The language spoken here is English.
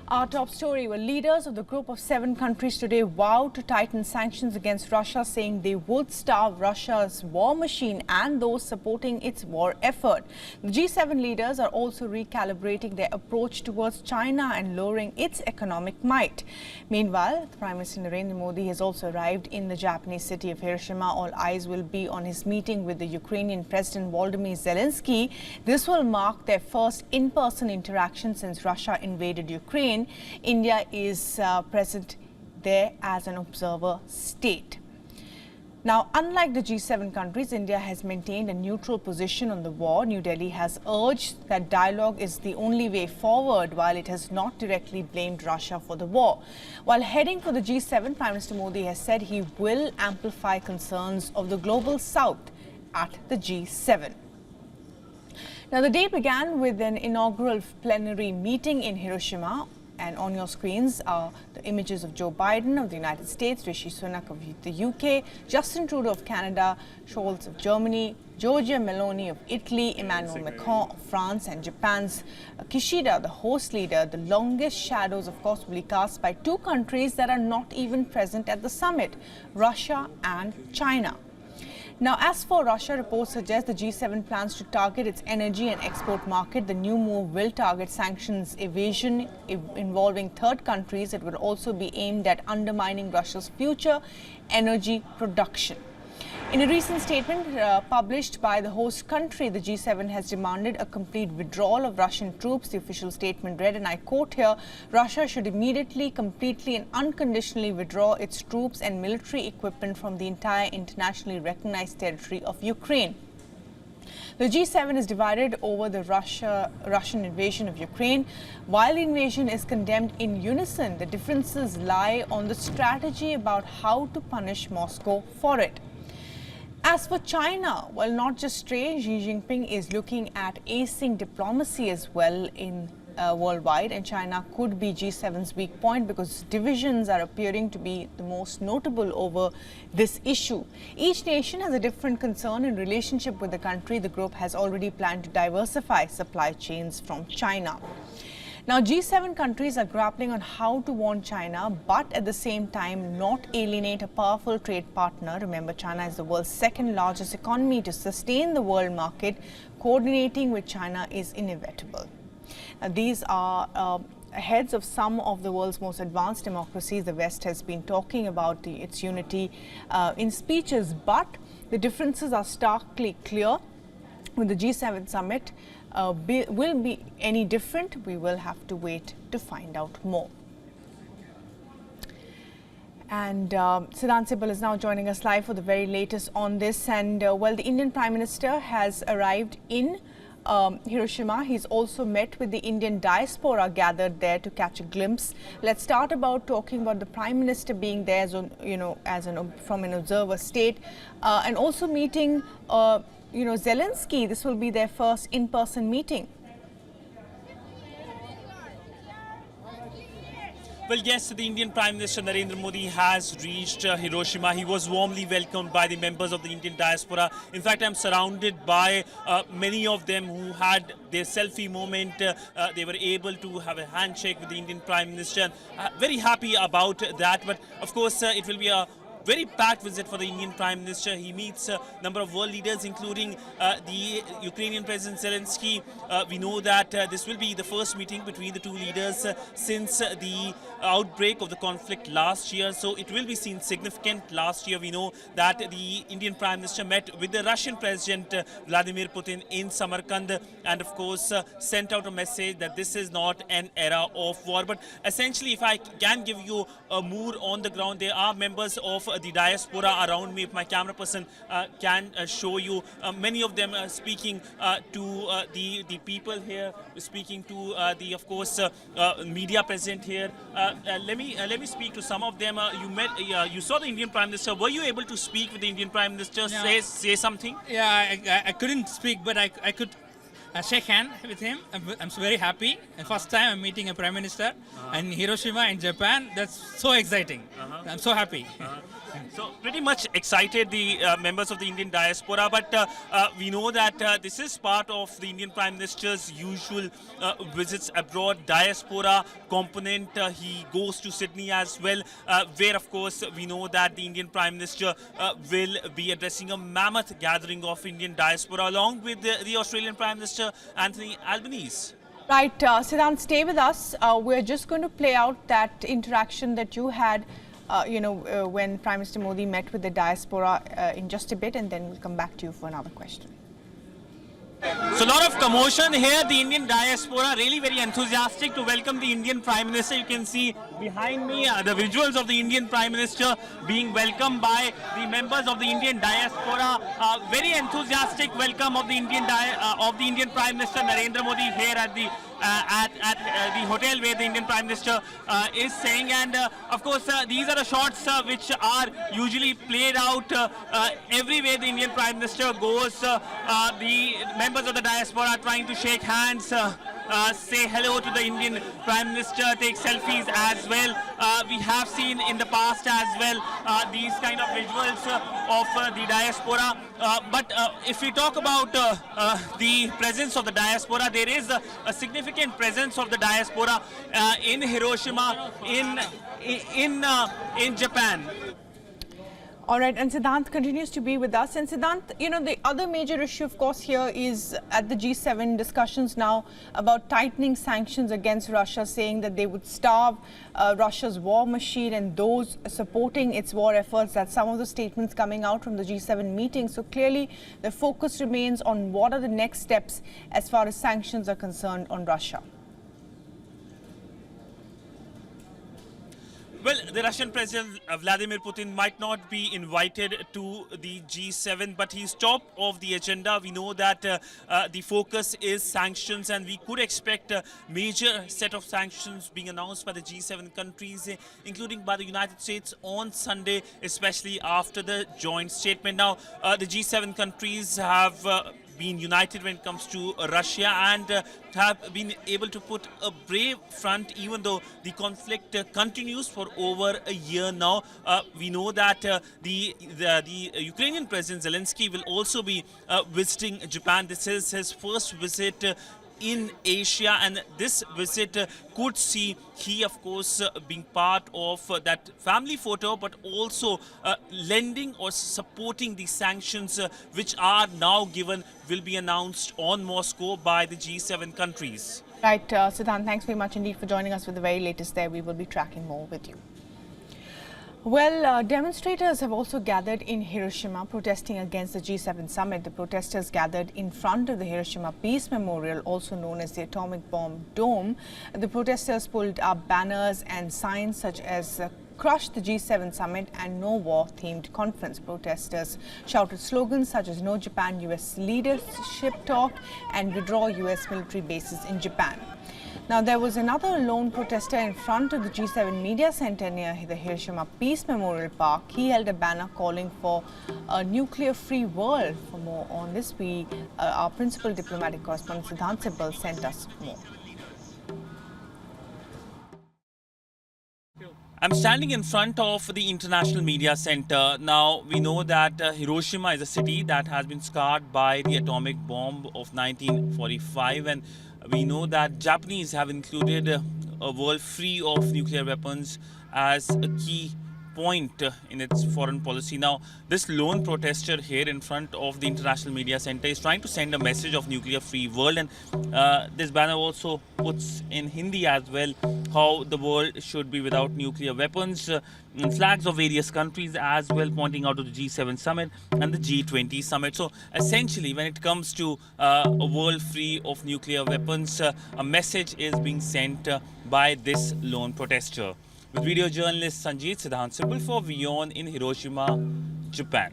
Our top story, well, leaders of the group of 7 countries today vowed to tighten sanctions against Russia, saying they would starve Russia's war machine and those supporting its war effort. The G7 leaders are also recalibrating their approach towards China and lowering its economic might. Meanwhile, Prime Minister Narendra Modi has also arrived in the Japanese city of Hiroshima. All eyes will be on his meeting with the Ukrainian President Volodymyr Zelensky. This will mark their first in-person interaction since Russia invaded Ukraine. India is present there as an observer state. Now, unlike the G7 countries, India has maintained a neutral position on the war. New Delhi has urged that dialogue is the only way forward, while it has not directly blamed Russia for the war. While heading for the G7, Prime Minister Modi has said he will amplify concerns of the global south at the G7. Now, the day began with an inaugural plenary meeting in Hiroshima. And on your screens are the images of Joe Biden of the United States, Rishi Sunak of the UK, Justin Trudeau of Canada, Scholz of Germany, Giorgia Meloni of Italy, Emmanuel Macron of France, and Japan's Kishida, the host leader. The longest shadows, of course, will be cast by 2 countries that are not even present at the summit, Russia and China. Now, as for Russia, reports suggest the G7 plans to target its energy and export market. The new move will target sanctions evasion involving third countries. It will also be aimed at undermining Russia's future energy production. In a recent statement published by the host country, the G7 has demanded a complete withdrawal of Russian troops. The official statement read, and I quote here, Russia should immediately, completely and unconditionally withdraw its troops and military equipment from the entire internationally recognized territory of Ukraine. The G7 is divided over the Russian invasion of Ukraine. While the invasion is condemned in unison, the differences lie on the strategy about how to punish Moscow for it. As for China, well, not just stray, Xi Jinping is looking at acing diplomacy as well in worldwide, and China could be G7's weak point because divisions are appearing to be the most notable over this issue. Each nation has a different concern in relationship with the country. The group has already planned to diversify supply chains from China. Now, G7 countries are grappling on how to warn China, but at the same time not alienate a powerful trade partner. Remember, China is the world's second largest economy. To sustain the world market, coordinating with China is inevitable. Now, these are heads of some of the world's most advanced democracies. The West has been talking about its unity in speeches, but the differences are starkly clear. With the G7 summit, will be any different? We will have to wait to find out more. And Siddhant Sibal is now joining us live for the very latest on this. And well, the Indian Prime Minister has arrived in Hiroshima. He's also met with the Indian diaspora gathered there to catch a glimpse. Let's start about talking about the Prime Minister being there, as from an observer state, and also meeting Zelensky. This will be their first in-person meeting. Well, yes, the Indian Prime Minister Narendra Modi has reached Hiroshima. He was warmly welcomed by the members of the Indian diaspora. In fact, I'm surrounded by many of them who had their selfie moment. They were able to have a handshake with the Indian Prime Minister. Very happy about that. But of course, it will be a very packed visit for the Indian Prime Minister. He meets a number of world leaders, including the Ukrainian President Zelensky. We know that this will be the first meeting between the 2 leaders since the outbreak of the conflict last year. So it will be seen significant. Last year, we know that the Indian Prime Minister met with the Russian President Vladimir Putin in Samarkand and, of course, sent out a message that this is not an era of war. But essentially, if I can give you a mood on the ground, there are members of the diaspora around me. If my camera person can show you, many of them speaking to the people here, speaking to the, of course, media present here. Let me speak to some of them. You saw the Indian Prime Minister. Were you able to speak with the Indian Prime Minister? Yeah. Say something? Yeah, I couldn't speak, but I could shake hand with him. I'm very happy. First time I'm meeting a Prime Minister in Hiroshima in Japan. That's so exciting. I'm so happy. So pretty much excited, the members of the Indian diaspora, but we know that this is part of the Indian Prime Minister's usual visits abroad, diaspora component. He goes to Sydney as well, where of course we know that the Indian Prime Minister will be addressing a mammoth gathering of Indian diaspora along with the Australian Prime Minister Anthony Albanese. Right, Siddhant, stay with us. We're just going to play out that interaction that you had when Prime Minister Modi met with the diaspora in just a bit, and then we'll come back to you for another question. So a lot of commotion here. The Indian diaspora really very enthusiastic to welcome the Indian Prime Minister. You can see behind me the visuals of the Indian Prime Minister being welcomed by the members of the Indian diaspora. Very enthusiastic welcome of the Indian Prime Minister Narendra Modi here at the hotel where the Indian Prime Minister is staying, and of course these are the shots which are usually played out everywhere the Indian Prime Minister goes. The members of the diaspora are trying to shake hands, say hello to the Indian Prime Minister, take selfies as well. We have seen in the past as well these kind of visuals of the diaspora. But if we talk about the presence of the diaspora, there is a significant presence of the diaspora in Hiroshima, in Japan. All right, and Siddhant continues to be with us. And Siddhant, the other major issue, of course, here is at the G7 discussions now about tightening sanctions against Russia, saying that they would starve Russia's war machine and those supporting its war efforts. That's some of the statements coming out from the G7 meeting. So clearly, the focus remains on what are the next steps as far as sanctions are concerned on Russia. Well, the Russian President Vladimir Putin might not be invited to the G7, but he's top of the agenda. We know that the focus is sanctions, and we could expect a major set of sanctions being announced by the G7 countries, including by the United States on Sunday, especially after the joint statement. Now, the G7 countries have been united when it comes to Russia and have been able to put a brave front, even though the conflict continues for over a year now. We know that the Ukrainian President Zelensky will also be visiting Japan. This is his first visit in Asia, and this visit could see he, of course, being part of that family photo, but also lending or supporting the sanctions which are now given, will be announced on Moscow by the G7 countries. Right, Siddhant, thanks very much indeed for joining us with the very latest there. We will be tracking more with you. Well, demonstrators have also gathered in Hiroshima protesting against the G7 summit. The protesters gathered in front of the Hiroshima Peace Memorial, also known as the Atomic Bomb Dome. The protesters pulled up banners and signs such as Crush the G7 Summit and No War themed conference. Protesters shouted slogans such as No Japan US Leadership Talk and Withdraw US military bases in Japan. Now, there was another lone protester in front of the G7 Media Center near the Hiroshima Peace Memorial Park. He held a banner calling for a nuclear-free world. For more on this, our principal diplomatic correspondent Siddhant Sibbal sent us more. I'm standing in front of the International Media Center. Now, we know that Hiroshima is a city that has been scarred by the atomic bomb of 1945, and we know that Japanese have included a world free of nuclear weapons as a key point in its foreign policy. Now, this lone protester here in front of the International Media Center is trying to send a message of nuclear-free world, and this banner also puts in Hindi as well how the world should be without nuclear weapons. Flags of various countries as well, pointing out to the G7 summit and the G20 summit. So essentially, when it comes to a world free of nuclear weapons, a message is being sent by this lone protester. With video journalist Sanjeet, Siddhant Sibbal for WION in Hiroshima, Japan.